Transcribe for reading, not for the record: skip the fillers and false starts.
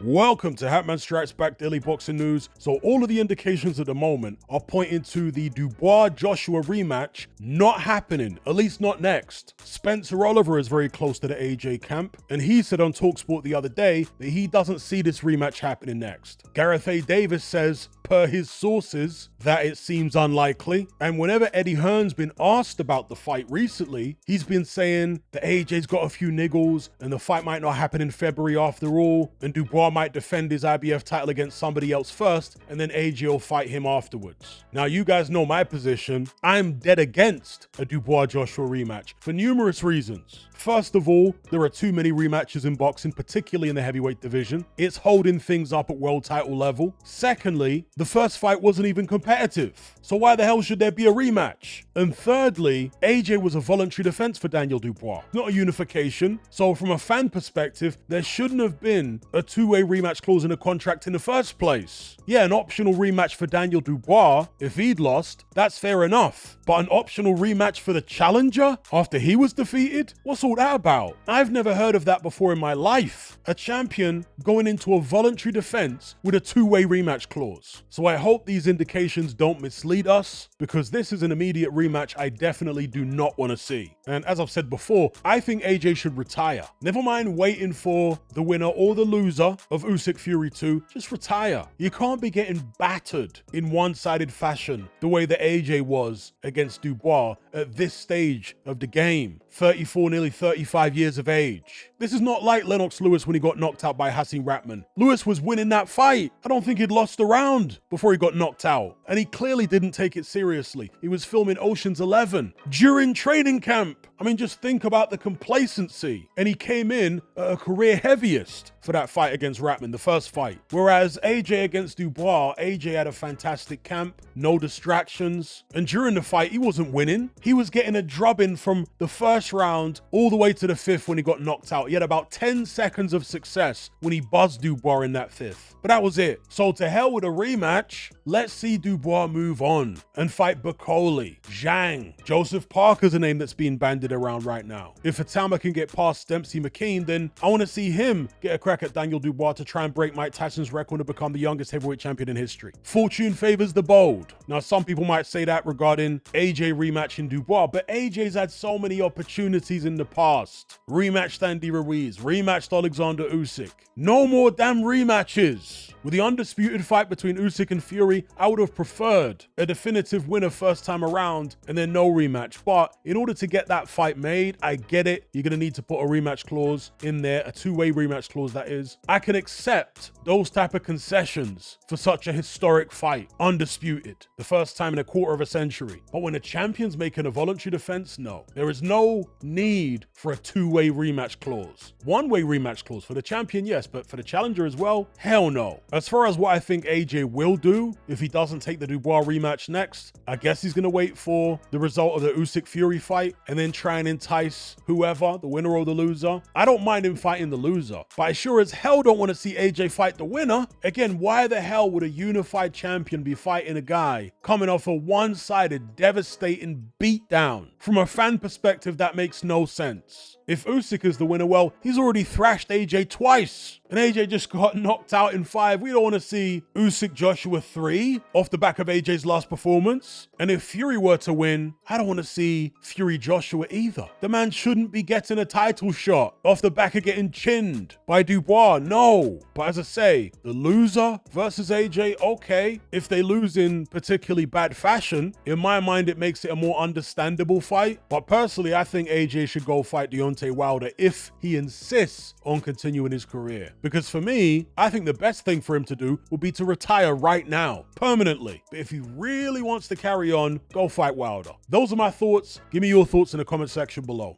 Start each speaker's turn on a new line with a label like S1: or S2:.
S1: Welcome to Hatman Strikes Back Daily Boxing News. So all of the indications at the moment are pointing to the Dubois-Joshua rematch not happening, at least not next. Spencer Oliver is very close to the AJ camp, and he said on TalkSport the other day that he doesn't see this rematch happening next. Gareth A. Davis says, per his sources, that it seems unlikely. And whenever Eddie Hearn's been asked about the fight recently, he's been saying that AJ's got a few niggles and the fight might not happen in February after all, and Dubois might defend his IBF title against somebody else first, and then AJ will fight him afterwards. Now, you guys know my position. I'm dead against a Dubois-Joshua rematch for numerous reasons. First of all, there are too many rematches in boxing, particularly in the heavyweight division. It's holding things up at world title level. Secondly, the first fight wasn't even competitive, so why the hell should there be a rematch? And thirdly, AJ was a voluntary defense for Daniel Dubois, not a unification. So from a fan perspective, there shouldn't have been a two-way rematch clause in the contract in the first place. Yeah, an optional rematch for Daniel Dubois, if he'd lost, that's fair enough. But an optional rematch for the challenger after he was defeated? What's all that about? I've never heard of that before in my life. A champion going into a voluntary defense with a two-way rematch clause. So I hope these indications don't mislead us, because this is an immediate rematch I definitely do not want to see. And as I've said before, I think AJ should retire. Never mind waiting for the winner or the loser of Usyk Fury 2, just retire. You can't be getting battered in one-sided fashion the way that AJ was against Dubois at this stage of the game. 34, nearly 35 years of age. This is not like Lennox Lewis when he got knocked out by Hasim Ratman. Lewis was winning that fight. I don't think he'd lost a round before he got knocked out. And he clearly didn't take it seriously. He was filming Ocean's 11 during training camp. I mean, just think about the complacency. And he came in at a career heaviest for that fight against Ratman, the first fight. Whereas AJ against Dubois, AJ had a fantastic camp, no distractions. And during the fight, he wasn't winning. He was getting a drubbing from the first round all the way to the fifth when he got knocked out. He had about 10 seconds of success when he buzzed Dubois in that fifth. But that was it. So to hell with a rematch. Let's see Dubois move on and fight Bacoli, Zhang. Joseph Parker's a name that's being bandied around right now. If Atama can get past Dempsey McKean, then I want to see him get a crack at Daniel Dubois to try and break Mike Tyson's record to become the youngest heavyweight champion in history. Fortune favors the bold. Now, some people might say that regarding AJ rematching Dubois, but AJ's had so many opportunities in the past. Rematched Andy Ruiz, rematched Alexander Usyk. No more damn rematches. With the undisputed fight between Usyk and Fury, I would have preferred a definitive winner first time around and then no rematch. But in order to get that fight made, I get it. You're going to need to put a rematch clause in there, a two-way rematch clause that is. I can accept those type of concessions for such a historic fight, undisputed, the first time in a quarter of a century. But when a champion's making a voluntary defense, no. There is no need for a two-way rematch clause. One-way rematch clause for the champion, yes, but for the challenger as well, hell no. As far as what I think AJ will do if he doesn't take the Dubois rematch next, I guess he's going to wait for the result of the Usyk-Fury fight and then try and entice whoever, the winner or the loser. I don't mind him fighting the loser, but I sure as hell don't want to see AJ fight the winner. Again, why the hell would a unified champion be fighting a guy coming off a one-sided, devastating beatdown? From a fan perspective, that makes no sense. If Usyk is the winner, well, he's already thrashed AJ twice. And AJ just got knocked out in 5. We don't want to see Usyk-Joshua 3 off the back of AJ's last performance. And if Fury were to win, I don't want to see Fury-Joshua either. The man shouldn't be getting a title shot off the back of getting chinned by Dubois. No. But as I say, the loser versus AJ, okay. If they lose in particularly bad fashion, in my mind, it makes it a more understandable fight. But personally, I think AJ should go fight Deontay Wilder if he insists on continuing his career. Because for me, I think the best thing for him to do would be to retire right now, permanently. But if he really wants to carry on, go fight Wilder. Those are my thoughts. Give me your thoughts in the comment section below.